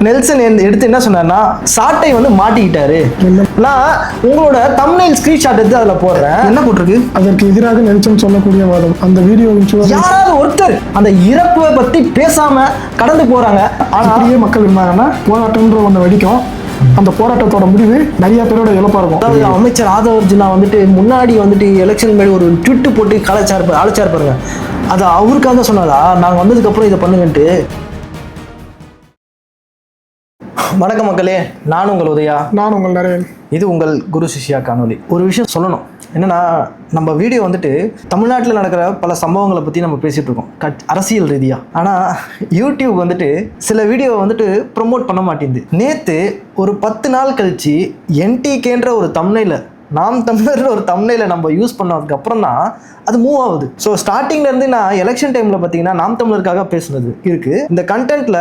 Nelson எடுத்து என்ன சொன்னார்னா சாட்டை வந்து மாட்டிக்கிட்டாரு. நான் உங்களோட தம்ப்நெயில் ஸ்கிரீன்ஷாட் எடுத்து அதுல போடுறேன். என்ன போட்டிருக்கு? அதற்கு எதிராக நெல்சன் சொல்லக்கூடிய வாதம். அந்த வீடியோ யாராவது ஒருத்தர் அந்த இறப்பை பத்தி பேசாம கடந்து போறாங்க. அப்படியே மக்கள் இருந்தாங்கன்னா போராட்டம்ன்ற ஒன்று வெடிக்கும். அந்த போராட்டத்தோட முடிவு நிறைய பேரோட இழப்பா இருக்கும். அதாவது அமைச்சர் ஆதவ அர்ஜுனா வந்துட்டு முன்னாடி வந்துட்டு எலெக்ஷன் மேலே ஒரு ட்விட்டு போட்டு அழைச்சார் பாருங்க. அது அவருக்காக சொன்னாரா நாங்கள் வந்ததுக்கு அப்புறம் இதை பண்ணுங்கன்ட்டு. வணக்கம் மக்களே, நான் உங்கள் உதயா. நான் உங்கள் நரேன். இது உங்கள் குரு சிஷ்யா காணொலி. ஒரு விஷயம் சொல்லணும் என்னன்னா, நம்ம வீடியோ வந்துட்டு தமிழ்நாட்டில் நடக்கிற பல சம்பவங்களை பற்றி நம்ம பேசிகிட்டு இருக்கோம் அரசியல் ரீதியாக. ஆனால் யூடியூப் வந்துட்டு சில வீடியோ வந்துட்டு ப்ரொமோட் பண்ண மாட்டேங்குது. நேற்று ஒரு 10 நாள் கழிச்சு என்டிகேன்ற ஒரு தம்ப்நெயில, நாம் தமிழர் ஒரு தம்ப்நெயில நம்ம யூஸ் பண்ணதுக்கு அப்புறம் தான் அது மூவ் ஆகுது. ஸோ ஸ்டார்டிங்லேருந்து நான் எலெக்ஷன் டைமில் பார்த்தீங்கன்னா நாம் தமிழருக்காக பேசுனது இருக்குது. இந்த கண்டென்ட்டில்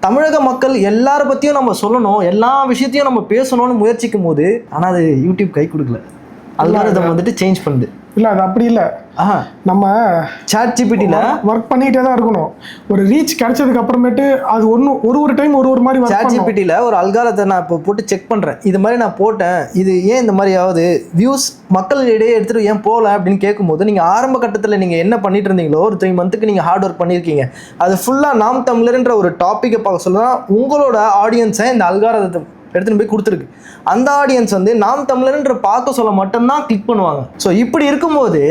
தமிழக மக்கள் எல்லார பற்றியும் நம்ம சொல்லணும், எல்லா விஷயத்தையும் நம்ம பேசணும்னு முயற்சிக்கும் போது ஆனால் அது யூடியூப் கை கொடுக்கல. அல்காரிதம் வந்துட்டு சேஞ்ச் பண்ணுது. இல்லை, அது அப்படி இல்லை. நம்ம ChatGPTல ஒர்க் பண்ணிகிட்டே தான் இருக்கணும். ஒரு ரீச் கிடைச்சதுக்கு அப்புறமேட்டு அது ஒரு டைம் ஒரு மாதிரி ChatGPTல ஒரு அல்காரிதத்தை நான் இப்போ போட்டு செக் பண்ணுறேன். இது மாதிரி நான் போட்டேன், இது ஏன் இந்த மாதிரி ஆகுது, வியூஸ் மக்களிடையே எடுத்துகிட்டு ஏன் போகல அப்படின்னு கேட்கும்போது, நீங்கள் ஆரம்ப கட்டத்தில் நீங்கள் என்ன பண்ணிட்டு இருந்தீங்களோ ஒரு 3 மந்த்துக்கு நீங்கள் ஹார்ட் ஒர்க் பண்ணியிருக்கீங்க. அது ஃபுல்லாக நாம் தமிழர்ன்ற ஒரு டாப்பிக்கை பார்க்க சொல்லலாம். உங்களோட ஆடியன்ஸை இந்த அல்காரிதத்தை எடுத்துன்னு போய் கொடுத்துருக்கு. அந்த ஆடியன்ஸ் வந்து நாம் தமிழர்ன்ற பார்க்க சொல்ல மட்டும்தான் கிளிக் பண்ணுவாங்க. ஸோ இப்படி இருக்கும்போது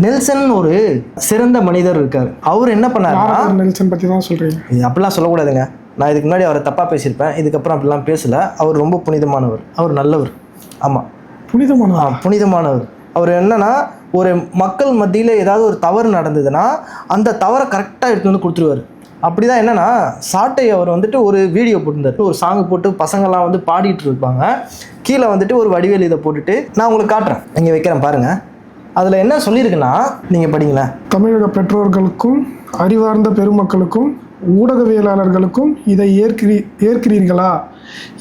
நெல்சன் ஒரு சிறந்த மனிதர் இருக்காரு. அவர் என்ன பண்ணாருன்னா, நெல்சன் பற்றி தான் சொல்கிறீங்க. அப்படிலாம் சொல்லக்கூடாதுங்க. நான் இதுக்கு முன்னாடி அவரை தப்பாக பேசியிருப்பேன். இதுக்கப்புறம் அப்படிலாம் பேசலை. அவர் ரொம்ப புனிதமானவர், அவர் நல்லவர். ஆமாம், புனிதமானவர். அவர் என்னன்னா, ஒரு மக்கள் மத்தியில் ஏதாவது ஒரு தவறு நடந்ததுன்னா அந்த தவறை கரெக்டாக எடுத்து வந்து கொடுத்துருவார். அப்படிதான் என்னன்னா, சாட்டை அவர் வந்துட்டு ஒரு வீடியோ போட்டிருந்தார். ஒரு சாங் போட்டு பசங்கள்லாம் வந்து பாடிட்டு இருப்பாங்க. கீழே வந்துட்டு ஒரு வடிவேல் இதை போட்டுட்டு நான் உங்களுக்கு காட்டுறேன், இங்கே வைக்கிறேன் பாருங்க. அதில் என்ன சொல்லியிருக்குன்னா, நீங்கள் படிங்களேன். தமிழக பெற்றோர்களுக்கும் அறிவார்ந்த பெருமக்களுக்கும் ஊடகவியலாளர்களுக்கும் இதை ஏற்கிறீர்களா?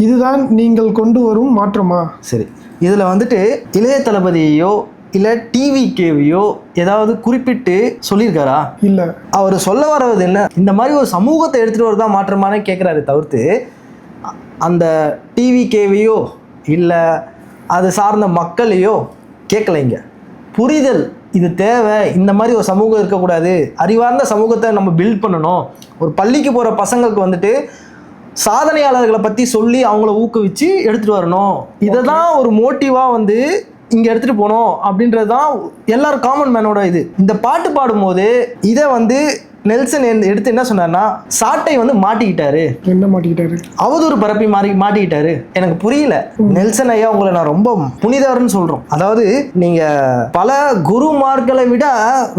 இதுதான் நீங்கள் கொண்டு வரும் மாற்றமா? சரி, இதில் வந்துட்டு இளைய தளபதியோ இல்லை டிவிகேவையோ ஏதாவது குறிப்பிட்டு சொல்லியிருக்காரா? இல்லை. அவர் சொல்ல வர்றது என்ன, இந்த மாதிரி ஒரு சமூகத்தை எடுத்துகிட்டு வரதான் மாற்றமானே கேட்குறாரு தவிர்த்து அந்த டிவிகேவையோ இல்லை அது சார்ந்த மக்களையோ கேட்கலைங்க. புரிதல், இது தேவை, இந்த மாதிரி ஒரு சமூகம் இருக்கக்கூடாது, அறிவார்ந்த சமூகத்தை நம்ம பில்ட் பண்ணணும். ஒரு பள்ளிக்கு போகிற பசங்களுக்கு வந்துட்டு சாதனையாளர்களை பற்றி சொல்லி அவங்கள ஊக்குவிச்சு எடுத்துகிட்டு வரணும். இதை தான் ஒரு மோட்டிவாக வந்து இங்கே எடுத்துகிட்டு போனோம் அப்படின்றது தான் எல்லாரும் காமன் மேனோட இது. இந்த பாட்டு பாடும்போது இதை வந்து நெல்சன் எடுத்து என்ன சொன்னார்னா, சாட்டை வந்து மாட்டிக்கிட்டாரு. என்ன மாட்டிக்கிட்டாரு? அவதூறு பரப்பி மாட்டிக்கிட்டாரு. எனக்கு புரியல. நெல்சன் ஐயா, உங்களை நான் ரொம்ப புனிதர்னு சொல்கிறோம். அதாவது நீங்கள் பல குருமார்களை விட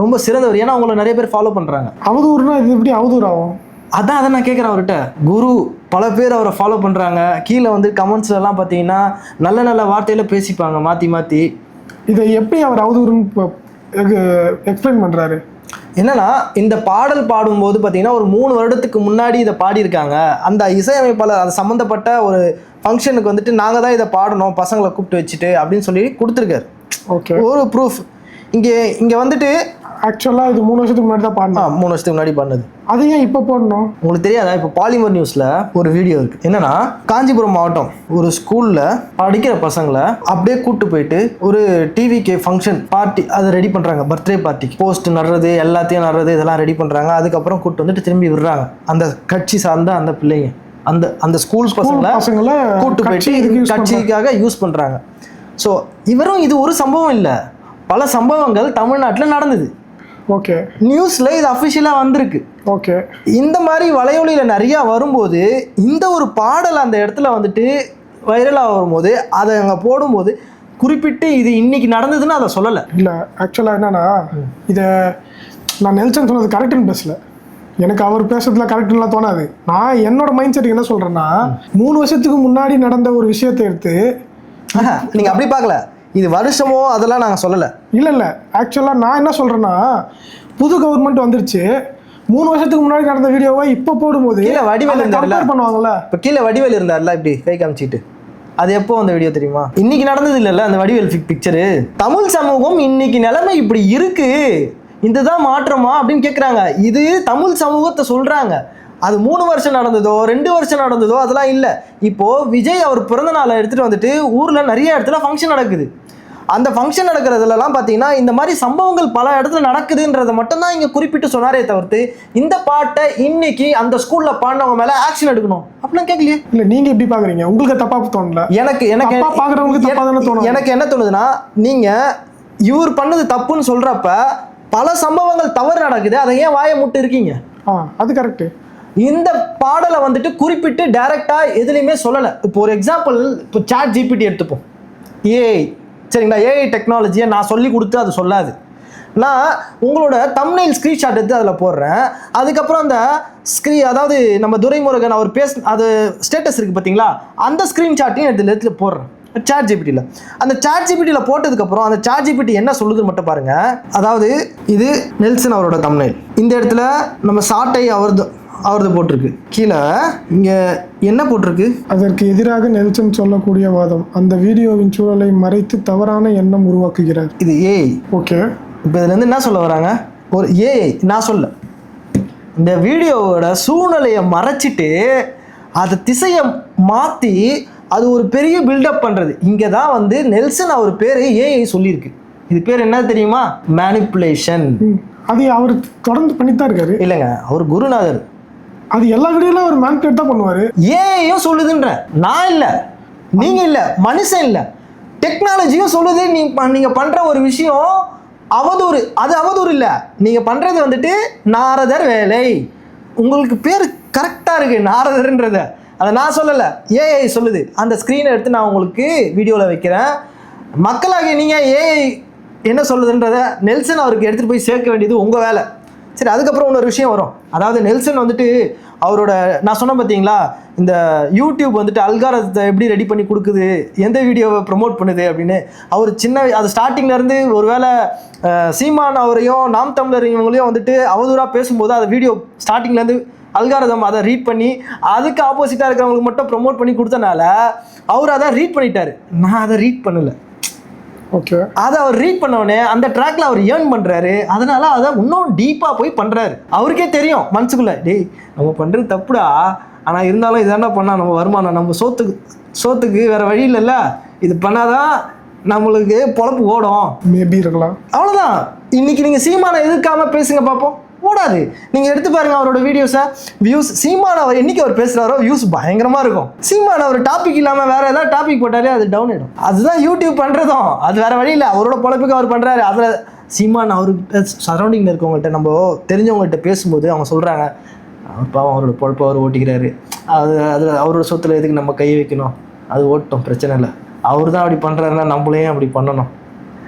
ரொம்ப சிறந்தவர். ஏன்னா உங்களை நிறைய பேர் ஃபாலோ பண்ணுறாங்க. அவதூறுனா இது எப்படி அவதூறு ஆகும்? அதை நான் கேட்குறேன் அவர்கிட்ட. குரு பல பேர் அவரை ஃபாலோ பண்ணுறாங்க. கீழே வந்து கமெண்ட்ஸ்லாம் பார்த்தீங்கன்னா நல்ல நல்ல வார்த்தையில் பேசிப்பாங்க மாற்றி. இதை எப்படி அவர் அவதூறுன்னு எக்ஸ்பிளைன் பண்ணுறாரு? என்னன்னா, இந்த பாடல் பாடும்போது பார்த்தீங்கன்னா ஒரு 3 வருடத்துக்கு முன்னாடி இதை பாடியிருக்காங்க. அந்த இசையமைப்பாளர் அது சம்மந்தப்பட்ட ஒரு ஃபங்க்ஷனுக்கு வந்துட்டு நாங்கள் தான் இதை பாடணும் பசங்களை கூப்பிட்டு வச்சுட்டு அப்படின்னு சொல்லி கொடுத்துருக்காரு. ஓகே, ஒரு ப்ரூஃப். இங்கே வந்துட்டு ஆக்சுவலாக இது 3 வருஷத்துக்கு முன்னாடி தான் பாடினோம். 3 வருஷத்துக்கு முன்னாடி பாடினது. அது ஏன் இப்போ போடணும்? உங்களுக்கு தெரியாதா? இப்போ பாலிமர் நியூஸில் ஒரு வீடியோ இருக்குது. என்னன்னா, காஞ்சிபுரம் மாவட்டம் ஒரு ஸ்கூலில் படிக்கிற பசங்களை அப்படியே கூப்பிட்டு போயிட்டு ஒரு டிவிகே ஃபங்க்ஷன் பார்ட்டி அதை ரெடி பண்ணுறாங்க. பர்த்டே பார்ட்டிக்கு போஸ்ட் நடுறது எல்லாத்தையும் நடுறது இதெல்லாம் ரெடி பண்ணுறாங்க. அதுக்கப்புறம் கூப்பிட்டு வந்துட்டு திரும்பி விடுறாங்க. அந்த கட்சி சார்ந்த அந்த பிள்ளைங்க அந்த ஸ்கூல் பசங்களை கூப்பிட்டு போயிட்டு கட்சிக்காக யூஸ் பண்ணுறாங்க. ஸோ இவரும் இது ஒரு சம்பவம் இல்லை, பல சம்பவங்கள் தமிழ்நாட்டில் நடந்தது. ஓகே, நியூஸில் இது அஃபிஷியலாக வந்திருக்கு. ஓகே, இந்த மாதிரி வலையொலியில் நிறையா வரும்போது இந்த ஒரு பாடல் அந்த இடத்துல வந்துட்டு வைரலாக வரும்போது அதை அங்கே போடும்போது குறிப்பிட்டு இது இன்னைக்கு நடந்ததுன்னு அதை சொல்லலை. இல்லை, ஆக்சுவலாக என்னன்னா, இதை நான் நெல்சன் சொன்னது கரெக்டுன்னு பேசல. எனக்கு அவர் பேசுறதுல கரெக்டுலாம் தோணாது. நான் என்னோட மைண்ட் செட் என்ன சொல்கிறேன்னா, 3 வருஷத்துக்கு முன்னாடி நடந்த ஒரு விஷயத்தை எடுத்து நீங்கள் அப்படி பார்க்கல. இது வருஷமோ அதெல்லாம் நாங்கள் சொல்லலை. இல்லை, ஆக்சுவலாக நான் என்ன சொல்கிறேன்னா, புது கவர்மெண்ட் வந்துருச்சு. 3 வருஷத்துக்கு முன்னாடி நடந்த வீடியோவை இப்போ போடும்போது கீழே வடிவேல் இருந்தார்ல பண்ணுவாங்கல்ல. இப்போ கீழே வடிவேல் இருந்தார்ல இப்படி கை காமிச்சிட்டு, அது எப்போ அந்த வீடியோ தெரியுமா? இன்னைக்கு நடந்தது இல்லைல்ல அந்த வடிவேல் பிக்சரு. தமிழ் சமூகம் இன்னைக்கு நிலைமை இப்படி இருக்கு, இதுதான் மாற்றமா அப்படின்னு கேட்குறாங்க. இது தமிழ் சமூகத்தை சொல்கிறாங்க. அது 3 வருஷம் நடந்ததோ 2 வருஷம் நடந்ததோ அதெல்லாம் இல்லை. இப்போ விஜய் அவர் பிறந்த நாளை எடுத்துட்டு வந்துட்டு ஊர்ல நிறைய இடத்துல ஃபங்க்ஷன் நடக்குது. அந்த ஃபங்க்ஷன் நடக்கிறதுலலாம் பார்த்தீங்கன்னா இந்த மாதிரி சம்பவங்கள் பல இடத்துல நடக்குதுன்றதை மட்டும்தான் இங்கே குறிப்பிட்டு சொன்னாரே தவிர்த்து இந்த பாட்டை இன்னைக்கு அந்த ஸ்கூல்ல பாடினவங்க மேல ஆக்ஷன் எடுக்கணும் அப்படிலாம் கேட்கலையே. இல்ல நீங்க எப்படி பாக்குறீங்க? உங்களுக்கு தப்பா தோணல? எனக்கு பாக்குறவங்களுக்கு தப்பா தானே தோணும். எனக்கு என்ன தோணுதுன்னா, நீங்க இவர் பண்ணது தப்புன்னு சொல்றப்ப பல சம்பவங்கள் தவறு நடக்குது, அதை ஏன் வாயை முட்டு இருக்கீங்க? அது கரெக்ட். இந்த பாடலை வந்துட்டு குறிப்பிட்டு டைரக்டா எதுலையுமே சொல்லலை. இப்போ ஒரு எக்ஸாம்பிள், இப்போ சாட் ஜிபிடி எடுத்துப்போம். ஏஐ சரிங்களா, ஏஐ டெக்னாலஜியை நான் சொல்லி கொடுத்து அது சொல்லாது. நான் உங்களோட தம்ப்நெயில் ஸ்க்ரீன்ஷாட் எடுத்து அதில் போடுறேன். அதுக்கப்புறம் அந்த அதாவது நம்ம துரைமுருகன் அவர் அது ஸ்டேட்டஸ் இருக்குது பார்த்தீங்களா, அந்த ஸ்க்ரீன்ஷாட்டையும் எடுத்து போடுறேன் சாட் ஜிபிடியில். அந்த சாட் ஜிபிடியில் போட்டதுக்கப்புறம் அந்த சாட் ஜிபிடி என்ன சொல்லுதுன்னு மட்டும் பாருங்கள். அதாவது இது நெல்சன் அவரோட தம்ப்நெயில், இந்த இடத்துல நம்ம சாட்டை அவரது போட்டிருக்கு, கீழே இங்கே என்ன போட்டிருக்கு, அதற்கு எதிராக நெல்சன் சொல்லக்கூடிய வாதம் அந்த வீடியோவின் சூழலை மறைத்து தவறான எண்ணம் உருவாக்குகிறார். இது ஏஐ. ஓகே, இப்போ இதுலேருந்து என்ன சொல்ல வராங்க, ஒரு ஏஐ நான் சொல்ல இந்த வீடியோவோட சூழ்நிலையை மறைச்சிட்டு அதை திசையை மாற்றி அது ஒரு பெரிய பில்டப் பண்ணுறது. இங்கே தான் வந்து நெல்சன் அவர் பேர் ஏஐ சொல்லியிருக்கு. இது பேர் என்ன தெரியுமா? மேனிப்புலேஷன். அது அவர் தொடர்ந்து பண்ணித்தான் இருக்காரு. இல்லைங்க, அவர் குருநாதர். அது எல்லா வீடியோல அவர் மேனிபுலேட் தான் பண்ணுவாரு. ஏஐயும் சொல்லுதுன்ற, நான் இல்லை, நீங்க இல்லை, மனுஷன் இல்லை, டெக்னாலஜியும் சொல்லுது. நீங்க பண்ற ஒரு விஷயம் அவதூறு. அது அவதூறு இல்லை, நீங்க பண்றது வந்துட்டு நாரதர் வேலை. உங்களுக்கு பேர் கரெக்டா இருக்கு நாரதர்ன்றத, அதை நான் சொல்லலை, ஏஐ சொல்லுது. அந்த ஸ்க்ரீனை எடுத்து நான் உங்களுக்கு வீடியோவில் வைக்கிறேன். மக்களாகிய நீங்கள் ஏஐ என்ன சொல்லுதுன்றத நெல்சன் அவருக்கு எடுத்துகிட்டு போய் சேர்க்க வேண்டியது உங்கள் வேலை. சரி, அதுக்கப்புறம் இன்னொரு விஷயம் வரும். அதாவது நெல்சன் வந்துட்டு அவரோட, நான் சொன்னேன் பார்த்தீங்களா, இந்த யூடியூப் வந்துட்டு அல்காரத்தை எப்படி ரெடி பண்ணி கொடுக்குது, எந்த வீடியோவை ப்ரமோட் பண்ணுது அப்படின்னு. அவர் அது ஸ்டார்டிங்லேருந்து ஒரு வேளை சீமான் அவரையும் நாம் தமிழர் இவங்களையும் வந்துட்டு அவதூறாக பேசும்போது அதை வீடியோ ஸ்டார்டிங்லேருந்து அல்காரதம் அதை ரீட் பண்ணி அதுக்கு ஆப்போசிட்டாக இருக்கிறவங்களுக்கு மட்டும் ப்ரமோட் பண்ணி கொடுத்தனால அவர் அதை ரீட் பண்ணிட்டாரு. நான் அதை ரீட் பண்ணலை. ஓகே, அதை அவர் ரீட் பண்ணவொடனே அந்த ட்ராக்ல அவர் ஏர்ன் பண்றாரு. அதனால அதை இன்னும் டீப்பா போய் பண்றாரு. அவருக்கே தெரியும் மனசுக்குள்ள, டேய் நம்ம பண்றது தப்புடா, ஆனா இருந்தாலும் இதாண்டா பண்ணா நம்ம வருமானம், நம்ம சோத்துக்கு வேற வழி இல்லைல்ல, இது பண்ணாதான் நம்மளுக்கு பொழப்பு ஓடும். மேபி இருக்கலாம், அவ்வளவுதான். இன்னைக்கு நீங்க சீமானை எதிர்க்காம பேசுங்க பார்ப்போம், ஓடாது. நீங்க எடுத்து பாருங்க அவரோட வீடியோஸை, வியூஸ். சீமான் அவர் என்னைக்கு அவர் பேசுறாரோ வியூஸ் பயங்கரமா இருக்கும். சீமான் அவர் டாபிக் இல்லாம வேற ஏதாவது டாபிக் போட்டாலே அது டவுன் ஆயிடும். அதுதான் யூடியூப் பண்றதும், அது வேற வழி இல்லை. அவரோட பொழப்புக்கு அவர் பண்றாரு. அதுல சீமான் அவருக்கு சரௌண்டிங்ல இருக்கவங்கள்ட்ட, நம்ம தெரிஞ்சவங்கள்ட்ட பேசும்போது அவங்க சொல்றாங்க, அவர் பாவம் அவரோட பொழப்பை அவர் ஓட்டிக்கிறாரு, அது அவரோட சொத்துல எதுக்கு நம்ம கை வைக்கணும், அது ஓட்டும், பிரச்சனை இல்லை, அவர் தான் அப்படி பண்றாருன்னா நம்மளையும் அப்படி பண்ணணும்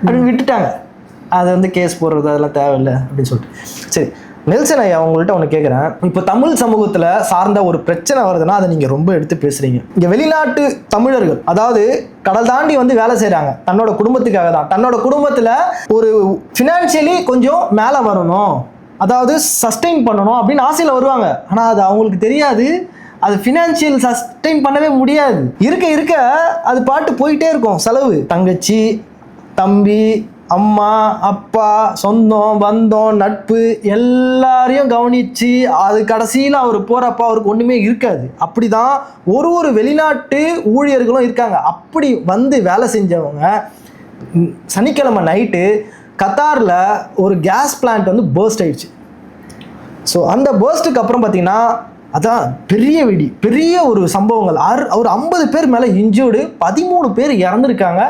அப்படின்னு விட்டுட்டாங்க. அது வந்து கேஸ் போடுறது அதெல்லாம் தேவையில்லை அப்படின்னு சொல்லிட்டு. சரி, நெல்சன் ஐயா அவங்கள்ட்ட ஒன்று கேட்குறேன். இப்போ தமிழ் சமூகத்தில் சார்ந்த ஒரு பிரச்சனை வருதுன்னா அதை நீங்கள் ரொம்ப எடுத்து பேசுகிறீங்க. இங்கே வெளிநாட்டு தமிழர்கள், அதாவது கடல் தாண்டி வந்து வேலை செய்கிறாங்க தன்னோட குடும்பத்துக்காக தான். தன்னோட குடும்பத்தில் ஒரு ஃபினான்ஷியலி கொஞ்சம் மேலே வரணும், அதாவது சஸ்டெயின் பண்ணணும் அப்படின்னு ஆசையில் வருவாங்க. ஆனால் அது அவங்களுக்கு தெரியாது, அது ஃபினான்ஷியல் சஸ்டெயின் பண்ணவே முடியாது. இருக்க அது பாட்டு போயிட்டே இருக்கும். செலவு, தங்கச்சி, தம்பி, அம்மா, அப்பா, சொந்தம், பந்தம், நட்பு எல்லாரையும் கவனித்து அது கடைசியில் அவர் போகிறப்ப அவருக்கு ஒன்றுமே இருக்காது. அப்படி தான் ஒரு வெளிநாட்டு ஊழியர்களும் இருக்காங்க. அப்படி வந்து வேலை செஞ்சவங்க சனிக்கிழமை நைட்டு கத்தாரில் ஒரு கேஸ் பிளான்ட் வந்து பர்ஸ்ட் ஆயிடுச்சு. ஸோ அந்த பர்ஸ்ட்டுக்கு அப்புறம் பார்த்தீங்கன்னா அதான் பெரிய ஒரு சம்பவங்கள். ஒரு 50 பேர் மேலே இன்ஜூர்டு, 13 பேர் இறந்துருக்காங்க.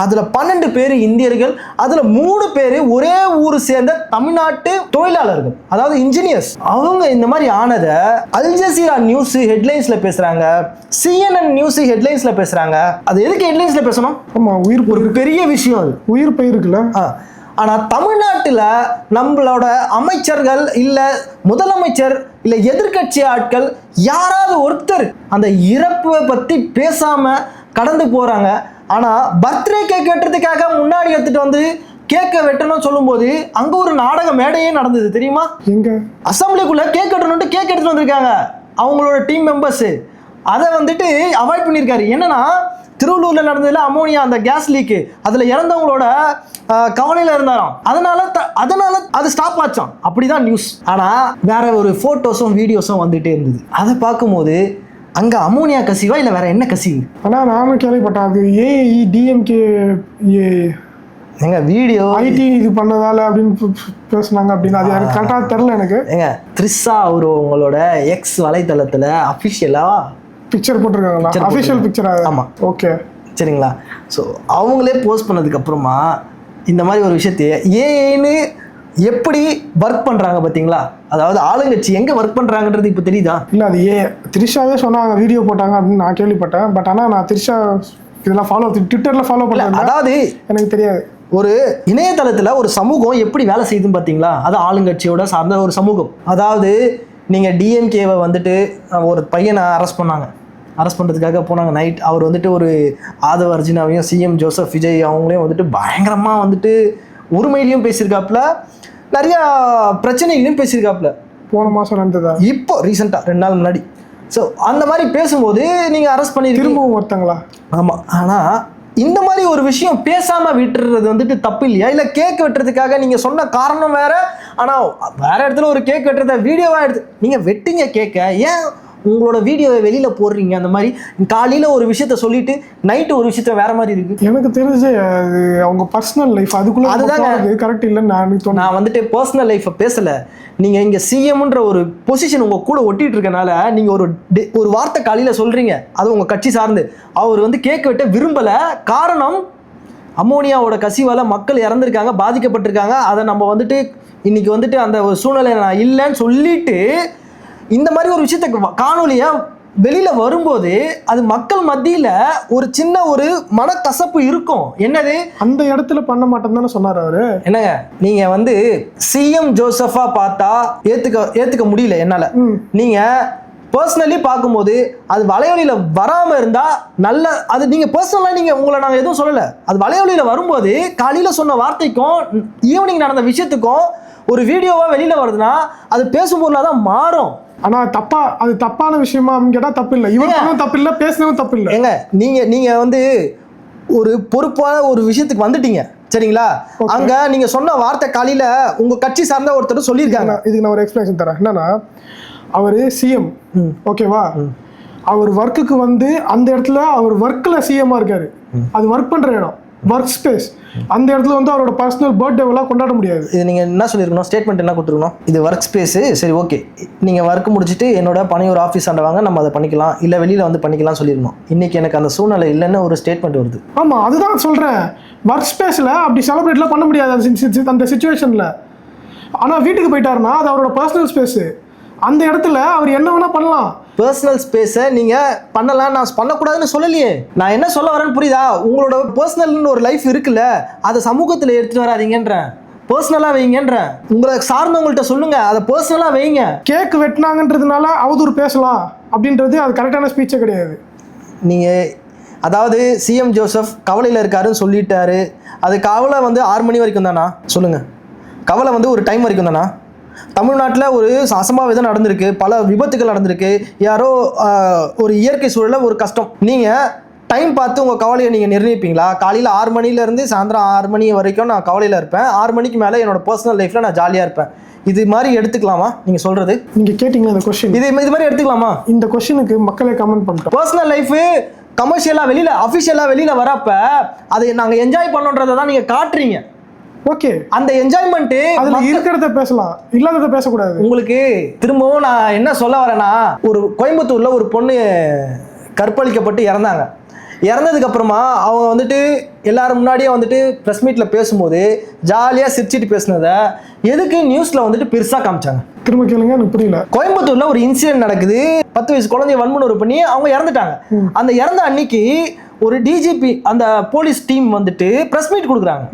அதில் 12 பேர் இந்தியர்கள், அதில் 3 பேர் ஒரே ஊர் சேர்ந்த தமிழ்நாட்டு தொழிலாளர்கள், அதாவது இன்ஜினியர்ஸ். அவங்க இந்த மாதிரி ஆனதை அல் ஜசீரா நியூஸ் ஹெட்லைன்ஸில் பேசுகிறாங்க, CNN நியூஸ் ஹெட்லைன்ஸில் பேசுகிறாங்க. அது எதுக்கு ஹெட்லைன்ஸில் பேசணும்? ஆமாம், ஒரு பெரிய விஷயம், அது உயிர் போயிருக்குல்ல. ஆனால் தமிழ்நாட்டில் நம்மளோட அமைச்சர்கள் இல்லை முதலமைச்சர் இல்லை எதிர்கட்சி ஆட்கள் யாராவது ஒருத்தர் அந்த இறப்பை பற்றி பேசாமல் கடந்து போகிறாங்க. ஆனால் பர்த்டே கேக் வெட்டுறதுக்காக முன்னாடி எடுத்துகிட்டு வந்து கேக்கை வெட்டணும்னு சொல்லும்போது அங்கே ஒரு நாடக மேடையே நடந்தது தெரியுமா? எங்க அசம்பிளிக்குள்ளே கேக் வெட்டணும்ட்டு கேக் எடுத்துகிட்டு வந்திருக்காங்க அவங்களோட டீம் மெம்பர்ஸு. அதை வந்துட்டு அவாய்ட் பண்ணியிருக்காரு. என்னன்னா திருவள்ளூர்ல நடந்ததுல அமோனியா அந்த கேஸ் லீக்கு அதுல இறந்தவங்களோட கவலையில இருந்தாராம். அதனால அது ஸ்டாப் ஆச்சாம். அப்படிதான் நியூஸ். ஆனா வேற ஒரு போட்டோஸும் வீடியோஸும் வந்துட்டே இருந்தது. அதை பார்க்கும்போது அங்க அமோனியா கசிவா இல்ல வேற என்ன கசிவு? ஆனா நானும் கேள்விப்பட்டேன் அது ஏஐ டிஎம்கே எங்க வீடியோ ஐடி இது பண்ணதால அப்படின்னு பேசுனாங்க அப்படின்னு. அது எனக்கு கரெக்டாக தெரியல எனக்கு. ஏங்க த்ரிஷா அவரு உங்களோட எக்ஸ் வலைத்தளத்துல அஃபிஷியலா பிக்சர் போட்டிருக்காங்களா? Official picture. ஆமா, ஓகே, சரிங்களா. ஸோ அவங்களே போஸ்ட் பண்ணதுக்கு அப்புறமா இந்த மாதிரி ஒரு விஷயத்தையே ஏன்னு எப்படி ஒர்க் பண்றாங்க பார்த்தீங்களா? அதாவது ஆளுங்கட்சி எங்க ஒர்க் பண்றாங்கன்றது இப்போ தெரியுதா? இல்லை அது த்ரிஷாவே சொன்னாங்க, வீடியோ போட்டாங்க அப்படின்னு நான் கேள்விப்பட்டேன். பட் ஆனால் நான் த்ரிஷா இதெல்லாம் ட்விட்டர்ல ஃபாலோ பண்ணல. அதாவது எனக்கு தெரியாது. ஒரு இணையதளத்துல ஒரு சமூகம் எப்படி வேலை செய்யுதுன்னு பார்த்தீங்களா? அது ஆளுங்கட்சியோட சார்ந்த ஒரு சமூகம். அதாவது நீங்க டிஎம்கேவை வந்துட்டு ஒரு பையனை அரெஸ்ட் பண்ணாங்க. அரெஸ்ட் பண்ணுறதுக்காக போனாங்க நைட். அவர் வந்துட்டு ஒரு ஆதவ அர்ஜுனாவையும் சிஎம் ஜோசப் விஜய் அவங்களையும் வந்துட்டு பயங்கரமாக வந்துட்டு உரிமையிலையும் பேசியிருக்காப்புல, நிறையா பிரச்சனைகளையும் பேசியிருக்காப்புல. போன மாதம் நடந்ததா? இப்போ ரீசெண்டாக 2 நாள் முன்னாடி. ஸோ அந்த மாதிரி பேசும்போது நீங்கள் அரெஸ்ட் பண்ணி திரும்பவும் ஒருத்தங்களா? ஆமாம். ஆனால் இந்த மாதிரி ஒரு விஷயம் பேசாமல் விட்டுறது வந்துட்டு தப்பு இல்லையா? இல்லை கேக் வெட்டுறதுக்காக நீங்கள் சொன்ன காரணம் வேற, ஆனால் வேற இடத்துல ஒரு கேக் வெட்டுறத வீடியோவாக எடுத்து நீங்கள் வெட்டிங்க கேட்க ஏன் உங்களோட வீடியோவை வெளியில போடுறீங்க? அந்த மாதிரி காலையில ஒரு விஷயத்த சொல்லிட்டு நைட்டு ஒரு விஷயத்த வேற மாதிரி இருக்கு. எனக்கு தெரிஞ்சு அது அவங்க பர்சனல் லைஃப், அதுக்குள்ள அதுதான் கரெக்ட் இல்லைன்னு நான் வந்துட்டு பர்சனல் லைஃப்பை பேசல. நீங்க இங்க சிஎம்ன்ற ஒரு பொசிஷன் உங்க கூட ஒட்டிட்டு இருக்கனால நீங்க ஒரு வார்த்தை காலையில சொல்றீங்க, அது உங்க கட்சி சார்ந்து. அவர் வந்து கேக் வெட்ட விரும்பல. காரணம் அமோனியாவோட கசிவால மக்கள் இறந்துருக்காங்க, பாதிக்கப்பட்டிருக்காங்க. அதை நம்ம வந்துட்டு இன்னைக்கு வந்துட்டு அந்த ஒரு சூழ்நிலை நான் இல்லைன்னு சொல்லிட்டு இந்த மாதிரி ஒரு விஷயத்த காணொலியா வெளியில வரும்போது அது மக்கள் மத்தியில ஒரு சின்ன ஒரு மனக்கசப்பு இருக்கும். என்னது அந்த இடத்துல பண்ண மாட்டேன்னு தானே சொன்னார் அவரு. என்னங்க நீங்க வந்து சிஎம் ஜோசஃபா பார்த்தா ஏத்துக்க முடியல என்னால. நீங்க பர்சனலி பார்க்கும்போது அது வலையொலியில வராம இருந்தா நல்ல. அது நீங்க பர்சனலா நீங்க உங்களை நாங்க எதுவும் சொல்லல. அது வலையொலியில வரும்போது காலையில சொன்ன வார்த்தைக்கும் ஈவினிங் நடந்த விஷயத்துக்கும் ஒரு வீடியோவா வெளியில வருதுன்னா அது பேசும் பொருளாக தான் மாறும். ஆனா அது தப்பான விஷயமா அப்படின்னு கேட்டா தப்பு இல்லை. இவனும் தப்பு இல்லை, பேசினவும் தப்பு இல்லை. ஏங்க நீங்க வந்து ஒரு பொறுப்பான ஒரு விஷயத்துக்கு வந்துட்டீங்க, சரிங்களா? அங்க நீங்க சொன்ன வார்த்தை காலையில உங்க கட்சி சார்ந்த ஒருத்தர் சொல்லியிருக்காங்க. இதுக்கு நான் ஒரு எக்ஸ்பிளேஷன் தரேன். என்னன்னா அவரு சிஎம், ஓகேவா? அவர் ஒர்க்குக்கு வந்து அந்த இடத்துல அவர் ஒர்க்ல சிஎம்மா இருக்காரு. அது ஒர்க் பண்ற இடம், ஒர்க் ஸ்பேஸ். அந்த இடத்துல வந்து அவரோட பர்சனல் பர்த்டேவெல்லாம் கொண்டாட முடியாது. இது நீங்கள் என்ன சொல்லியிருக்கணும்? ஸ்டேட்மெண்ட் என்ன கொடுத்துருக்கணும்? இது ஒர்க் ஸ்பேஸு, சரி ஓகே, நீங்கள் ஒர்க் முடிச்சுட்டு என்னோட பணியூர் ஆஃபீஸ் ஆண்டவாங்க, நம்ம அதை பண்ணிக்கலாம், இல்லை வெளியில் வந்து பண்ணிக்கலாம் சொல்லியிருக்கணும். இன்றைக்கி எனக்கு அந்த சூழ்நிலை இல்லைன்னு ஒரு ஸ்டேட்மெண்ட் வருது. ஆமாம், அதுதான் சொல்கிறேன். ஒர்க் ஸ்பேஸில் அப்படி செலிப்ரேட்லாம் பண்ண முடியாது அந்த சுச்சுவேஷனில். ஆனால் வீட்டுக்கு போயிட்டாருன்னா அது அவரோட பர்சனல் ஸ்பேஸு. அந்த இடத்துல அவர் என்ன வேணா பண்ணலாம். பர்சனல் ஸ்பேஸை நீங்கள் பண்ணலாம், நான் பண்ணக்கூடாதுன்னு சொல்லலையே. நான் என்ன சொல்ல வரேன்னு புரியுதா? உங்களோட பர்சனல்னு ஒரு லைஃப் இருக்குல்ல, அதை சமூகத்தில் எடுத்துகிட்டு வராதீங்கன்றேன். பர்சனலாக வைங்கன்றேன். உங்களை சார்ந்தவங்கள்ட்ட சொல்லுங்க, அதை பர்சனலாக வைங்க. கேக் வெட்டினாங்கன்றதுனால அவதூறு பேசலாம் அப்படின்றது அது கரெக்டான ஸ்பீச்சே கிடையாது. நீங்கள் அதாவது சிஎம் ஜோசப் கவலையில் இருக்காருன்னு சொல்லிட்டாரு. அது கவலை வந்து 6 மணி வரைக்கும் தானா? சொல்லுங்கள். கவலை வந்து ஒரு டைம் வரைக்கும் தானா? தமிழ்நாட்டில் ஒரு அசம்பாவிதம் நடந்திருக்கு, பல விபத்துகள் நடந்திருக்கு. யாரோ ஒரு இயற்கை சூழலில் ஒரு கஷ்டம். நீங்கள் டைம் பார்த்து உங்கள் கவலையை நீங்கள் நிர்ணயிப்பீங்களா? காலையில் 6 மணிலேருந்து சாயந்தரம் 6 மணி வரைக்கும் நான் கவலையில் இருப்பேன், 6 மணிக்கு மேலே என்னோட பர்சனல் லைஃப்பில் நான் ஜாலியாக இருப்பேன். இது மாதிரி எடுத்துக்கலாமா? நீங்கள் சொல்கிறது, நீங்கள் கேட்டிங்களா இந்த கொஸ்டின்? இது மாதிரி எடுத்துக்கலாமா? இந்த கொஸ்டினுக்கு மக்களே கமெண்ட் பண்ணிட்டோம். பர்சனல் லைஃபு கமர்ஷியலாக வெளியில் அஃபிஷியலாக வெளியில் வரப்ப அதை நாங்கள் என்ஜாய் பண்ணுன்றதை தான் நீங்கள் காட்டுறீங்க. ஓகே, அந்த என்ஜாய்மெண்ட் அதுல இருக்கிறத பேசலாம், இல்லாததை பேசக்கூடாது. உங்களுக்கு திரும்பவும் நான் என்ன சொல்ல வரேன்னா, ஒரு கோயம்புத்தூர்ல ஒரு பொண்ணு கற்பழிக்கப்பட்டு இறந்தாங்க. இறந்ததுக்கு அப்புறமா அவங்க வந்துட்டு எல்லாரும் முன்னாடியே வந்துட்டு ப்ரெஸ் மீட்ல பேசும்போது ஜாலியாக சிரிச்சிட்டு பேசினதை எதுக்கு நியூஸ்ல வந்துட்டு பெருசா காமிச்சாங்க? திரும்ப கேளுங்க, எனக்கு புரியல. கோயம்புத்தூர்ல ஒரு இன்சிடென்ட் நடக்குது. 10 வயசு குழந்தைய வன்முறை பண்ணி அவங்க இறந்துட்டாங்க. அந்த இறந்த அன்னைக்கு ஒரு டிஜிபி அந்த போலீஸ் டீம் வந்துட்டு ப்ரெஸ் மீட் கொடுக்குறாங்க.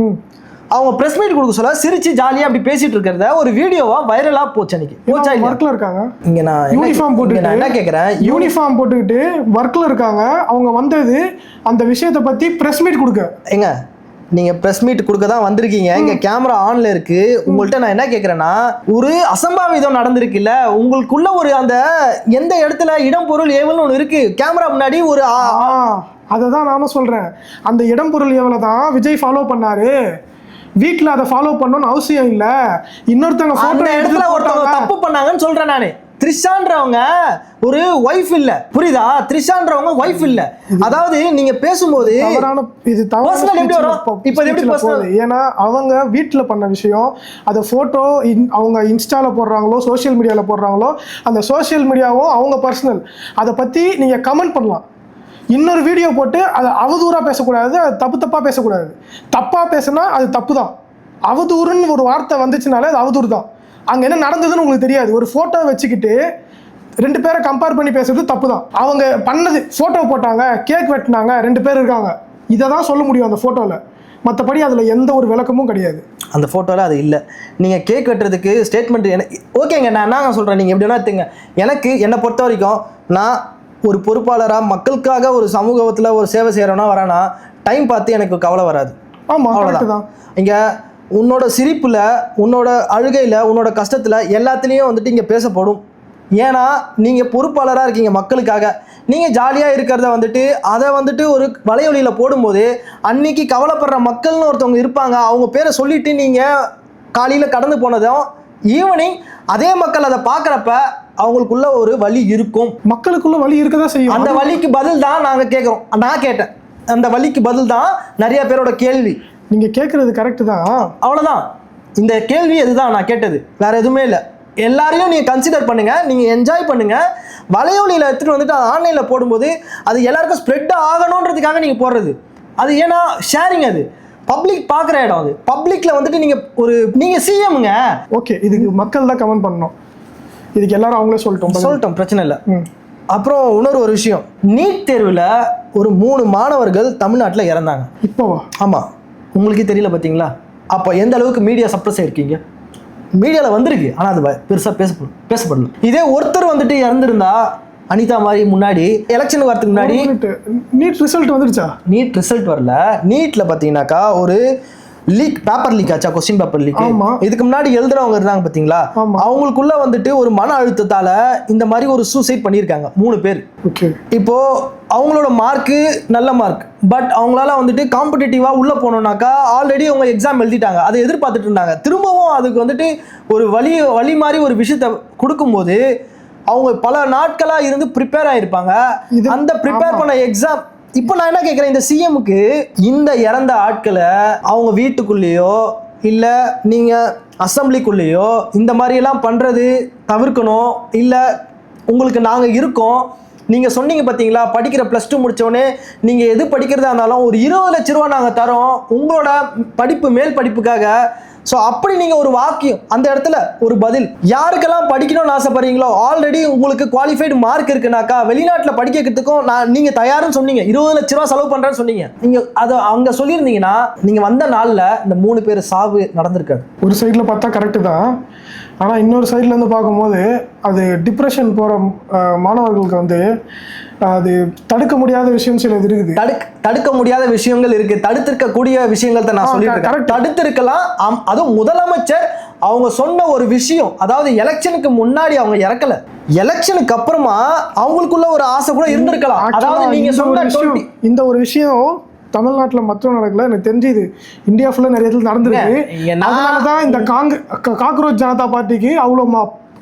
அவங்க பிரஸ் மீட் கொடுக்க சொல்ல சிரிச்சு ஜாலியா அப்படி பேசிட்டு இருக்கிறத ஒரு வீடியோவா வைரலா போச்சு. அன்னைக்கு போச்சா இல்ல? வர்க்ல இருக்காங்க. இங்க நான் யூனிஃபார்ம் போட்டு நான் என்ன கேக்குறேன், யூனிஃபார்ம் போட்டுக்கிட்டு வர்க்ல இருக்காங்க. அவங்க வந்தது அந்த விஷயத்தை பத்தி பிரஸ் மீட் கொடுக்க. ஏங்க நீங்க பிரஸ் மீட் கொடுக்க தான் வந்திருக்கீங்க, இங்க கேமரா ஆன்ல இருக்கு. உங்கள்கிட்ட நான் என்ன கேக்குறேன்னா, ஒரு அசம்பாவிதம் நடந்திருக்குல்ல, உங்களுக்குள்ள ஒரு அந்த எந்த இடத்துல இடம் பொருள் ஏவல்னு ஒன்று இருக்கு. கேமரா முன்னாடி ஒரு அதை தான் நானும் சொல்கிறேன். அந்த இடம் பொருள் எவ்வளோ தான் விஜய் ஃபாலோ பண்ணாரு, வீட்டில் அதை ஃபாலோ பண்ணணும்னு அவசியம் இல்லை. இன்னொருத்தவங்க அந்த ஃபோட்டோ இடத்துல ஒருத்தவங்க தப்பு பண்ணாங்கன்னு சொல்றேன் நானு. த்ரிஷான்றவங்க ஒரு ஒய்ஃப் இல்ல, புரியுதா? த்ரிஷான்றவங்க ஒய்ஃப் இல்ல. அதாவது நீங்க பேசும்போது தவறான இது personal எப்படி வரும்? இப்போ இது எப்படி personal? ஏன்னா அவங்க வீட்டில் பண்ண விஷயம், அதை ஃபோட்டோ அவங்க இன்ஸ்டாவில் போடுறாங்களோ சோஷியல் மீடியாவில் போடுறாங்களோ, அந்த சோஷியல் மீடியாவும் அவங்க பர்சனல், அதை பற்றி நீங்கள் கமெண்ட் பண்ணலாம். இன்னொரு வீடியோ போட்டு அதை அவதூறாக பேசக்கூடாது, அது தப்பாக பேசக்கூடாது. தப்பாக பேசுனா அது தப்பு தான். அவதூறுன்னு ஒரு வார்த்தை வந்துச்சுனாலே அது அவதூறு தான். அங்கே என்ன நடந்ததுன்னு உங்களுக்கு தெரியாது. ஒரு ஃபோட்டோ வச்சுக்கிட்டு 2 பேரை கம்பேர் பண்ணி பேசுறது தப்பு தான். அவங்க பண்ணது ஃபோட்டோ போட்டாங்க, கேக் வெட்டினாங்க, 2 பேர் இருக்காங்க, இதை தான் சொல்ல முடியும் அந்த ஃபோட்டோவில். மற்றபடி அதில் எந்த ஒரு விளக்கமும் கிடையாது. அந்த ஃபோட்டோவில் அது இல்லை. நீங்கள் கேக் வெட்டுறதுக்கு ஸ்டேட்மெண்ட் ஓகேங்க, நான் என்ன சொல்கிறேன், நீங்கள் எப்படின்னா எடுத்துங்க. என்னை பொறுத்த வரைக்கும் நான் ஒரு பொறுப்பாளராக மக்களுக்காக ஒரு சமூகத்தில் ஒரு சேவை செய்கிறோன்னா வரேன்னா டைம் பார்த்து எனக்கு கவலை வராது. ஆமாம், அவ்வளோதான். இங்கே உன்னோட சிரிப்பில், உன்னோட அழுகையில், உன்னோட கஷ்டத்தில் எல்லாத்துலேயும் வந்துட்டு இங்கே பேசப்படும். ஏன்னா நீங்கள் பொறுப்பாளராக இருக்கீங்க மக்களுக்காக. நீங்கள் ஜாலியாக இருக்கிறத வந்துட்டு அதை வந்துட்டு ஒரு வலையொலியில் போடும்போது அன்னைக்கு கவலைப்படுற மக்கள்னு ஒருத்தவங்க இருப்பாங்க. அவங்க பேரை சொல்லிவிட்டு நீங்கள் காலையில் கடந்து போனதும் ஈவினிங் அதே மக்கள் அதை பார்க்குறப்ப அவங்களுக்குள்ள ஒரு வலி இருக்கும். மக்களுக்குள்ள வலி இருக்க தான் செய்யும். அந்த வலிக்கு பதில் தான் நாங்கள் கேட்குறோம். நான் கேட்டேன், அந்த வலிக்கு பதில் தான் நிறைய பேரோட கேள்வி. நீங்கள் கேட்குறது கரெக்டு தான், அவ்வளோதான். இந்த கேள்வி இதுதான் நான் கேட்டது, வேற எதுவுமே இல்லை. எல்லாரையும் நீங்கள் கன்சிடர் பண்ணுங்க, நீங்கள் என்ஜாய் பண்ணுங்க. வலையொலியில் எடுத்துகிட்டு வந்துட்டு ஆன்லைனில் போடும்போது அது எல்லாருக்கும் ஸ்ப்ரெட் ஆகணுன்றதுக்காக நீங்கள் போடுறது. அது ஏன்னா ஷேரிங், அது பப்ளிக் பார்க்குற இடம். அது பப்ளிக்கில் வந்துட்டு நீங்கள் சிஎம்ங்க. ஓகே, இதுக்கு மக்கள் தான் கமெண்ட் பண்ணணும். இதுக்கு எல்லாரும் அவங்களே சொல்லிட்டோம், பிரச்சனை இல்லை. அப்புறம் இன்னொரு விஷயம், நீட் தேர்வில் ஒரு 3 மாணவர்கள் தமிழ்நாட்டில் இறந்தாங்க. இப்போவா? ஆமாம், உங்களுக்கே தெரியல பார்த்தீங்களா? அப்போ எந்த அளவுக்கு மீடியா சப்ரஸ் ஆகிருக்கீங்க. மீடியாவில் வந்திருக்கு, ஆனால் அது பெருசாக பேசப்படல. இதே ஒருத்தர் வந்துட்டு இறந்துருந்தா, அனிதா மாதிரி முன்னாடி எலெக்ஷனுக்கு வரதுக்கு முன்னாடி நீட் ரிசல்ட் வந்துருச்சா? நீட் ரிசல்ட் வரல. நீட்டில் பார்த்தீங்கன்னாக்கா ஒரு லீக், பேப்பர் லீக் ஆச்சா, கொஸ்டின் பேப்பர் லீக். இதுக்கு முன்னாடி எழுதுறவங்க இருந்தாங்க பார்த்தீங்களா, அவங்களுக்குள்ள வந்துட்டு ஒரு மன அழுத்தத்தால இந்த மாதிரி ஒரு சூசைட் பண்ணியிருக்காங்க 3 பேர். இப்போ அவங்களோட மார்க்கு நல்ல மார்க், பட் அவங்களால வந்துட்டு காம்படிட்டிவா உள்ள போனோம்னாக்கா ஆல்ரெடி அவங்க எக்ஸாம் எழுதிட்டாங்க, அதை எதிர்பார்த்துட்டு இருந்தாங்க. திரும்பவும் அதுக்கு வந்துட்டு ஒரு வழி மாதிரி ஒரு விஷயத்த கொடுக்கும்போது அவங்க பல நாட்களா இருந்து ப்ரிப்பேர் ஆயிருப்பாங்க. அந்த ப்ரிப்பேர் பண்ண எக்ஸாம் இப்போ நான் என்ன கேட்குறேன், இந்த சிஎம்முக்கு இந்த இறந்த ஆட்களை அவங்க வீட்டுக்குள்ளேயோ இல்லை நீங்கள் அசம்பிளிக்குள்ளேயோ இந்த மாதிரியெல்லாம் பண்ணுறது தவிர்க்கணும். இல்லை உங்களுக்கு நாங்கள் இருக்கோம், நீங்கள் சொன்னீங்க பார்த்தீங்களா, படிக்கிற +2 முடித்தோடனே நீங்கள் எது படிக்கிறதா இருந்தாலும் ஒரு 20 லட்ச ரூபா நாங்கள் தரோம் உங்களோட படிப்பு, மேல் படிப்புக்காக. ஸோ அப்படி நீங்கள் ஒரு வாக்கியம், அந்த இடத்துல ஒரு பதில், யாருக்கெல்லாம் படிக்கணும்னு ஆசைப்படுறீங்களோ ஆல்ரெடி உங்களுக்கு குவாலிஃபைடு மார்க் இருக்குனாக்கா வெளிநாட்டில் படிக்கிறதுக்கும் நீங்கள் தயாருன்னு சொன்னீங்க. 20 லட்ச ரூபா செலவு பண்ணுறேன்னு சொன்னீங்க. நீங்கள் அதை அங்கே சொல்லியிருந்தீங்கன்னா நீங்கள் வந்த நாளில் இந்த 3 பேர் சாவு நடந்திருக்காது. ஒரு சைடில் பார்த்தா கரெக்டு தான், ஆனால் இன்னொரு சைட்லேருந்து பார்க்கும்போது அது டிப்ரெஷன் போகிற மாணவர்களுக்கு வந்து அது தடுக்க முடியாத விஷயம் சில இது இருக்குது. தடுக்க முடியாத விஷயங்கள் இருக்கு, தடுத்திருக்கக்கூடிய விஷயங்கள் தான் நான் சொல்லியிருக்கேன். தடுத்திருக்கலாம். அதுவும் முதலமைச்சர் அவங்க சொன்ன ஒரு விஷயம், அதாவது எலெக்ஷனுக்கு முன்னாடி அவங்க இறக்கல, எலெக்ஷனுக்கு அப்புறமா அவங்களுக்குள்ள ஒரு ஆசை கூட இருந்திருக்கலாம். அதாவது நீங்க சொன்ன இந்த ஒரு விஷயம் தமிழ்நாட்டில் மட்டும் நடக்கல, எனக்கு தெரிஞ்சு இது இந்தியா ஃபுல்லாக நிறைய இடத்துல நடந்திருக்கு. அதனால தான் இந்த காக்ரோச் ஜனதா பார்ட்டிக்கு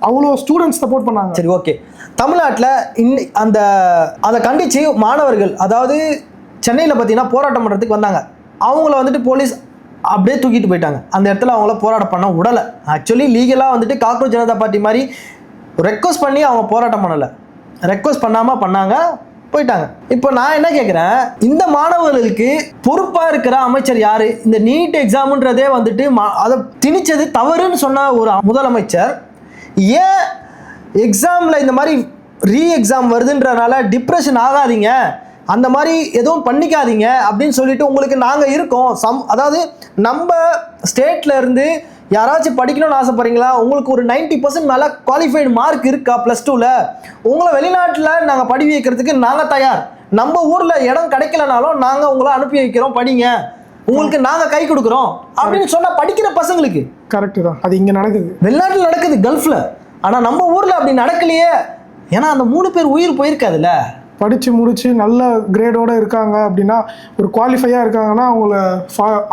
அவ்வளோ ஸ்டூடெண்ட்ஸ் சப்போர்ட் பண்ணாங்க. சரி, ஓகே. தமிழ்நாட்டில் அதை கண்டித்து மாணவர்கள், அதாவது சென்னையில் பார்த்தீங்கன்னா போராட்டம் பண்ணுறதுக்கு வந்தாங்க. அவங்கள வந்துட்டு போலீஸ் அப்படியே தூக்கிட்டு போயிட்டாங்க. அந்த இடத்துல அவங்கள போராட்டம் பண்ண விடலை. ஆக்சுவலி லீகலாக வந்துட்டு காக்ரோச் ஜனதா பார்ட்டி மாதிரி ரெக்வஸ்ட் பண்ணி அவங்க போராட்டம் பண்ணலை, ரெக்வஸ்ட் பண்ணாமல் பண்ணாங்க, போயிட்டாங்க. இப்போ நான் என்ன கேட்குறேன், இந்த மாணவர்களுக்கு பொறுப்பாக இருக்கிற அமைச்சர் யார்? இந்த நீட் எக்ஸாமுன்றதே வந்துட்டு அதை திணிச்சது தவறுன்னு சொன்ன ஒரு முதலமைச்சர் ஏன் எக்ஸாமில் இந்த மாதிரி எக்ஸாம் வருதுன்றனால டிப்ரெஷன் ஆகாதீங்க, அந்த மாதிரி எதுவும் பண்ணிக்காதீங்க அப்படின்னு சொல்லிட்டு உங்களுக்கு நாங்கள் இருக்கோம். அதாவது நம்ம ஸ்டேட்ல இருந்து யாராச்சும் படிக்கணும்னு ஆசைப்படுறீங்களா, உங்களுக்கு ஒரு 90% மேலே குவாலிஃபைடு மார்க் இருக்கா +2ல், உங்களை வெளிநாட்டில் நாங்கள் படிக்க வைக்கிறதுக்கு நாங்கள் தயார். நம்ம ஊரில் இடம் கிடைக்கலனாலும் நாங்கள் உங்களை அனுப்பி வைக்கிறோம், படிங்க, உங்களுக்கு நாங்கள் கை கொடுக்குறோம் அப்படின்னு சொன்னால் படிக்கிற பசங்களுக்கு கரெக்டு தான். அது இங்கே நடக்குது, வெளிநாட்டில் நடக்குது, கல்ஃபில். ஆனால் நம்ம ஊரில் அப்படி நடக்கலையே. ஏன்னா அந்த 3 பேர் உயிர் போயிருக்காதுல்ல. படித்து முடித்து நல்ல கிரேடோடு இருக்காங்க அப்படின்னா, ஒரு குவாலிஃபையாக இருக்காங்கன்னா அவங்கள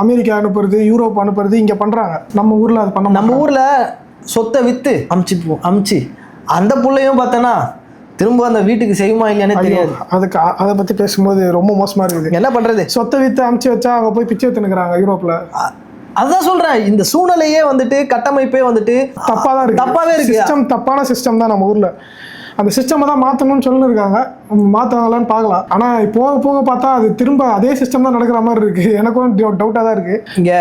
அமெரிக்கா அனுப்புறது, யூரோப் அனுப்புறது இங்கே பண்ணுறாங்க. நம்ம ஊரில் அது பண்ண நம்ம ஊரில் சொத்தை விற்று அமுச்சு அந்த பிள்ளையும் பார்த்தோன்னா திரும்ப அந்த வீட்டுக்கு செய்யுமா இல்லையானே தெரியாது. அதுக்கு அதை பற்றி பேசும்போது ரொம்ப மோசமாக இருக்குது. என்ன பண்ணுறது, சொத்தை விற்று அமுச்சு வச்சா அவங்க போய் பிச்சை எடுத்துனுக்குறாங்க யூரோப்பில். அதான் சொல்கிறேன், இந்த சூழ்நிலையே வந்துட்டு கட்டமைப்பே வந்துட்டு தப்பாகவே இருக்கு. சிஸ்டம் தப்பான சிஸ்டம் தான் நம்ம ஊரில். அந்த சிஸ்டமை தான் மாற்றணும்னு சொல்லியிருக்காங்க, மாற்றாங்களான்னு பார்க்கலாம். ஆனால் போக போக பார்த்தா அது திரும்ப அதே சிஸ்டம் தான் நடக்கிற மாதிரி இருக்குது. எனக்கும் டவுட்டாக தான் இருக்குது. இங்கே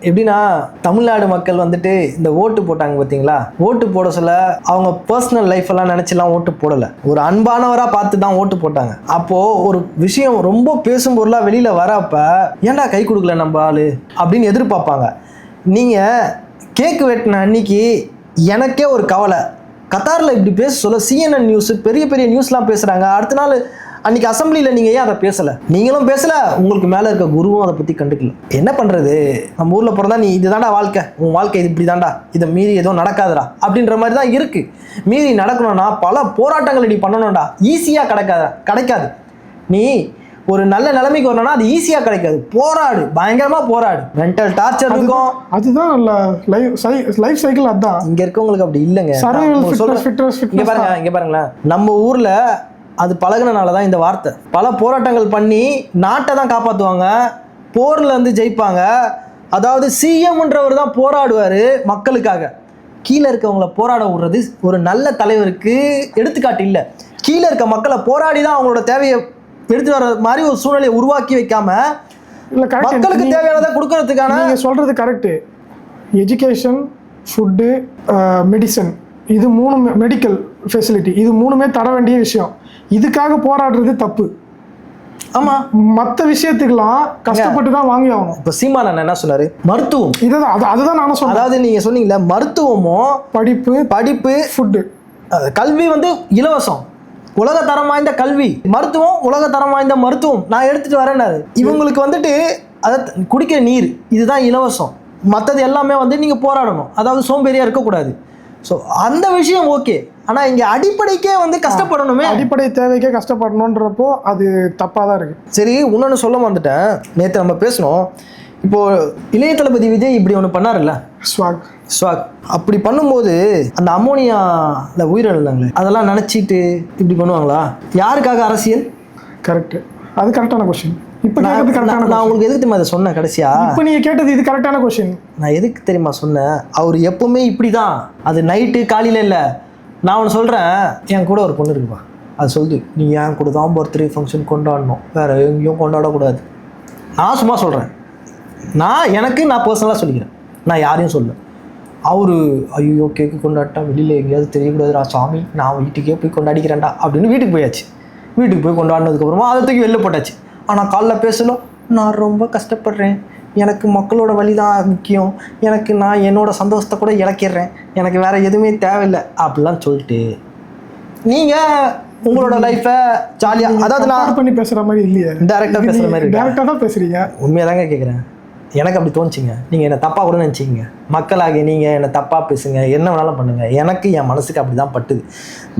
எப்படின்னா தமிழ்நாடு மக்கள் வந்துட்டு இந்த ஓட்டு போட்டாங்க பார்த்தீங்களா, ஓட்டு போட சொல்ல அவங்க பர்சனல் லைஃப் எல்லாம் நினச்சிலாம் ஓட்டு போடலை, ஒரு அன்பானவராக பார்த்து தான் ஓட்டு போட்டாங்க. அப்போது ஒரு விஷயம் ரொம்ப பேசும் பொருளாக வெளியில் வரப்ப ஏன்டா கை கொடுக்கல நம்ம ஆள் அப்படின்னு எதிர்பார்ப்பாங்க. நீங்கள் கேக்கு வெட்டின அன்னைக்கு எனக்கே ஒரு கவலை, கத்தாரில் இப்படி பேச சொல்ல CNN நியூஸ் பெரிய பெரிய நியூஸ்லாம் பேசுகிறாங்க, அடுத்த நாள் அன்றைக்கி அசம்பிளியில் நீங்கள் ஏன் அதை பேசலை, நீங்களும் பேசலை, உங்களுக்கு மேலே இருக்க குருவும் அதை பற்றி கண்டுக்கல. என்ன பண்ணுறது, நம்ம ஊரில் பிறந்தா நீ இது தாண்டா வாழ்க்கை, உன் வாழ்க்கை இது இப்படி தாண்டா, இதை மீறி எதுவும் நடக்காதுடா அப்படின்ற மாதிரி தான் இருக்குது. மீறி நடக்கணும்னா பல போராட்டங்கள் நீ பண்ணணும்டா, ஈஸியாக கிடைக்காது. நீ ஒரு நல்ல நிலைமைக்கு வரணும்னா அது ஈஸியாக கிடைக்காது, போராடு, பயங்கரமாக போராடு, மென்டல் டார்ச்சர் இருக்கும். அதுதான் லைஃப் சைக்கிள். அதுதான் இங்கே இருக்கவங்களுக்கு அப்படி இல்லைங்க. இங்கே பாருங்களேன், நம்ம ஊரில் அது பழகினால தான் இந்த வார்த்தை. பல போராட்டங்கள் பண்ணி நாட்டை தான் காப்பாற்றுவாங்க, போரில் வந்து ஜெயிப்பாங்க. அதாவது சிஎம்ன்றவர் தான் போராடுவார் மக்களுக்காக, கீழே இருக்கவங்கள போராட விடுறது ஒரு நல்ல தலைவருக்கு எடுத்துக்காட்டு இல்லை. கீழே இருக்க மக்களை போராடி தான் அவங்களோட தேவையை எடுத்து வர மாதிரி ஒரு சூழ்நிலையை உருவாக்கி வைக்காம மக்களுக்கு தேவையானதை கொடுக்கறதுக்கான. நீங்கள் சொல்கிறது கரெக்டு. எஜுகேஷன், ஃபுட்டு, மெடிசன், இது மூணு, மெடிக்கல் ஃபெசிலிட்டி, இது மூணுமே தர வேண்டிய விஷயம். இதுக்காக போராடுறது தப்பு. ஆமா, மற்ற விஷயத்துக்கெல்லாம் கஷ்டப்பட்டு தான் வாங்கி ஆகணும். இப்போ சீமான் என்ன சொன்னாரு, மருத்துவம், அதுதான் நானும் சொன்னேன். அதாவது நீங்க சொன்னீங்களா, மருத்துவமும் படிப்பு ஃபுட்டு, கல்வி வந்து இலவசம், உலக தரம் வாய்ந்த கல்வி, மருத்துவம் உலக தரம் வாய்ந்த மருத்துவம் நான் எடுத்துட்டு வரேன்னாரு. இவங்களுக்கு வந்துட்டு அதை குடிக்கிற நீர் இதுதான் இலவசம், மற்றது எல்லாமே வந்து நீங்க போராடணும், அதாவது சோம்பேறியா இருக்கக்கூடாது. ஸோ அந்த விஷயம் ஓகே. ஆனால் இங்கே அடிப்படைக்கே வந்து கஷ்டப்படணுமே, அடிப்படை தேவைக்கே கஷ்டப்படணுன்றப்போ அது தப்பாக தான் இருக்குது. சரி, இன்னொன்று சொல்ல வந்துட்டேன், நேற்று நம்ம பேசணும். இப்போது இளைய தளபதி விஜய் இப்படி ஒன்று பண்ணார்ல, ஸ்வாக் அப்படி பண்ணும்போது அந்த அமோனியாவில் உயிரிழந்தாங்களே, அதெல்லாம் நினச்சிட்டு இப்படி பண்ணுவாங்களா? யாருக்காக அரசியல்? கரெக்டு, அது கரெக்டான கொஸ்டின். இப்போ நான் உங்களுக்கு எதுக்கு தெரியுமா அதை சொன்னேன் கடைசியா? இப்போ நீங்கள் கேட்டது இது கரெக்டான கொஸ்டின். நான் எதுக்கு தெரியுமா சொன்னேன், அவர் எப்பவுமே இப்படி தான், அது நைட்டு காலையில் இல்லை. நான் ஒன்று சொல்கிறேன், என் கூட ஒரு பொண்ணு இருக்குப்பா, அது சொல்லுது, நீ என் கூட தான் பர்த்டே ஃபங்க்ஷன் கொண்டாடணும், வேறு எங்கேயும் கொண்டாடக்கூடாது. நான் சும்மா சொல்கிறேன், நான் பர்சனலாக சொல்லிக்கிறேன், நான் யாரையும் சொல்ல. அவர் ஐயோ கேக்கு கொண்டாட்டா வெளியில் எங்கேயாவது தெரியக்கூடாதுடா சாமி, நான் வீட்டுக்கே போய் கொண்டாடிக்கிறேன்டா அப்படின்னு வீட்டுக்கு போயாச்சு. வீட்டுக்கு போய் கொண்டாடினதுக்கப்புறமா அதை தூக்கி வெளில போட்டாச்சு. ஆனால் காலைல பேசணும், நான் ரொம்ப கஷ்டப்படுறேன், எனக்கு மக்களோட வழி தான் முக்கியம், நான் என்னோட சந்தோஷத்தை கூட இழக்கிடுறேன், எனக்கு வேற எதுவுமே தேவையில்லை அப்படிலாம் சொல்லிட்டு நீங்கள் உங்களோட லைஃப்பை ஜாலியாக, அதாவது நான் பண்ணி பேசுகிற மாதிரி இல்லையே, டேரெக்டாக பேசுகிற மாதிரி, டேரெக்டாக தான் பேசுகிறீங்க. உண்மையாக தாங்க கேட்குறேன், எனக்கு அப்படி தோணுச்சிங்க. நீங்கள் என்னை தப்பாக கூட நினச்சிங்க, மக்களாகி நீங்கள் என்னை தப்பாக பேசுங்க, என்ன வேணாலும் பண்ணுங்கள், எனக்கு என் மனசுக்கு அப்படி தான் பட்டுது.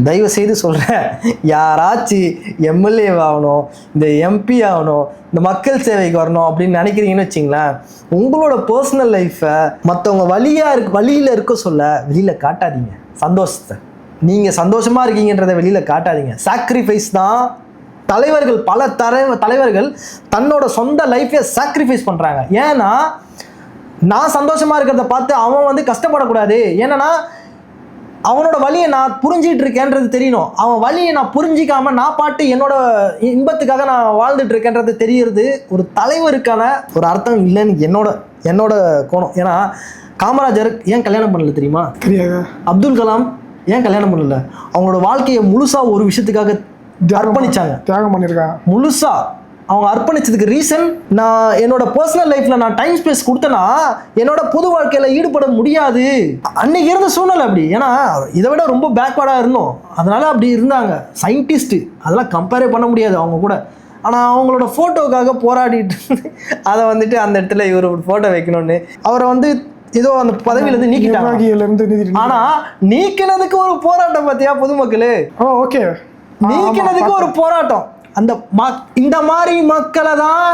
தயவு செய்து சொல்கிறேன், யாராச்சும் எம்எல்ஏ ஆகணும், இந்த எம்பி ஆகணும், இந்த மக்கள் சேவைக்கு வரணும் அப்படின்னு நினைக்கிறீங்கன்னு வச்சிங்களேன், உங்களோட பர்சனல் லைஃப்பை மற்றவங்க வழியில் இருக்க சொல்ல வெளியில் காட்டாதீங்க. சந்தோஷத்தை, நீங்கள் சந்தோஷமாக இருக்கீங்கன்றதை வெளியில் காட்டாதீங்க. சாக்ரிஃபைஸ் தான் தலைவர்கள், பல தலைவர்கள் தன்னோட சொந்த லைஃபை சாக்ரிஃபைஸ் பண்ணுறாங்க. ஏன்னா நான் சந்தோஷமாக இருக்கிறத பார்த்து அவன் வந்து கஷ்டப்படக்கூடாது, ஏன்னா அவனோட வழியை நான் புரிஞ்சிட்டு இருக்கேன்றது தெரியணும். அவன் வழியை நான் புரிஞ்சிக்காம நான் பாட்டு என்னோட இன்பத்துக்காக நான் வாழ்ந்துட்டு இருக்கேன்றது தெரியறது ஒரு தலைவருக்கான ஒரு அர்த்தம் இல்லைன்னு என்னோட கோணம். ஏன்னா காமராஜர் ஏன் கல்யாணம் பண்ணல தெரியுமா? அப்துல் கலாம் ஏன் கல்யாணம் பண்ணல? அவங்களோட வாழ்க்கையை முழுசாக ஒரு விஷயத்துக்காக அர்ப்பணிச்சாங்க, தியாகம் பண்ணியிருக்காங்க. முழுசா அவங்க அர்ப்பணிச்சதுக்கு ரீசன், நான் என்னோட பர்சனல் லைஃப்ல நான் டைம் ஸ்பேஸ் கொடுத்தேன்னா என்னோட பொது வாழ்க்கையில ஈடுபட முடியாது. அன்னைக்கு இருந்த சூழ்நிலை அப்படி. ஏன்னா இதை விட ரொம்ப பேக்வர்டா இருந்தோம், அதனால அப்படி இருந்தாங்க. சயின்டிஸ்ட் அதெல்லாம் கம்பேரே பண்ண முடியாது அவங்க கூட. ஆனால் அவங்களோட ஃபோட்டோக்காக போராடிட்டு அதை வந்துட்டு அந்த இடத்துல இவர் ஒரு ஃபோட்டோ வைக்கணும்னு அவரை வந்து ஏதோ அந்த பதவியிலேருந்து நீக்கிட்டாங்க. ஆனால் நீக்கினதுக்கு ஒரு போராட்டம் பார்த்தியா பொதுமக்களே? ஓகே, நீக்கினதுக்கு ஒரு போராட்டம். அந்த இந்த மாதிரி மக்களை தான்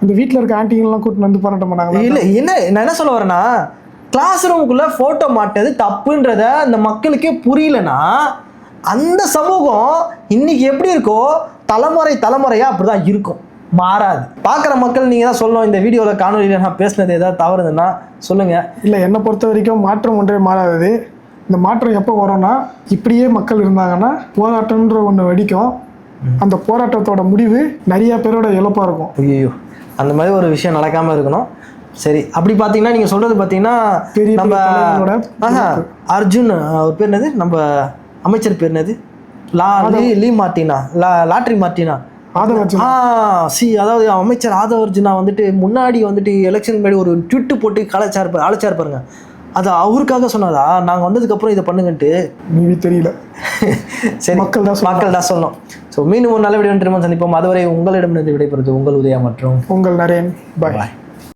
இந்த வீட்டில் இருக்க ஆன்டிங்கெல்லாம் கூட்டிட்டு வந்து போராட்டம் பண்ணாங்க. இல்லை என்ன நான் என்ன சொல்ல வரேன்னா, கிளாஸ் ரூமுக்குள்ளே ஃபோட்டோ மாட்டது தப்புன்றத அந்த மக்களுக்கே புரியலன்னா அந்த சமூகம் இன்னைக்கு எப்படி இருக்கோ தலைமுறையாக அப்படி தான் இருக்கும், மாறாது. பார்க்குற மக்கள் நீங்கள் தான் சொல்லணும். இந்த வீடியோவில் காணொலியில் நான் பேசுனது ஏதாவது தவறுதுன்னா சொல்லுங்கள். இல்லை, என்னை பொறுத்த வரைக்கும் மாற்றம் ஒன்றே மாறாதது. இந்த மாற்றம் எப்போ வரும்னா, இப்படியே மக்கள் இருந்தாங்கன்னா போராட்டம்ன்ற ஒன்று வெடிக்கும். அந்த போராட்டத்தோட முடிவு நிறைய பேரோட இழப்பாக இருக்கும். ஐயோ, அந்த மாதிரி ஒரு விஷயம் நடக்காமல் இருக்கணும். சரி, அப்படி பார்த்தீங்கன்னா நீங்கள் சொல்கிறது பார்த்தீங்கன்னா நம்ம அர்ஜுன் அவர் பேர் என்னது, நம்ம அமைச்சர் பேர் என்னது, லீ மார்ட்டினா, லாட்ரி மார்ட்டினா, அதாவது அமைச்சர் ஆதவ் அர்ஜுனா வந்துட்டு முன்னாடி வந்துட்டு எலெக்ஷன் முன்னாடி ஒரு ட்விட்டு போட்டு அழைச்சார் பாருங்க. அது அவருக்காக சொன்னதா, நாங்கள் வந்ததுக்கப்புறம் இதை பண்ணுங்கன்ட்டு தெரியல. சரி, மக்கள் தான் சொல்லணும். ஸோ மீண்டும் ஒரு நல்ல வீடியோ திரும்ப சந்திப்போம். அதுவரை உங்களிடமிருந்து விடைபெறுவது உங்கள் உதயா மற்றும் உங்கள் நரேன். பாய்.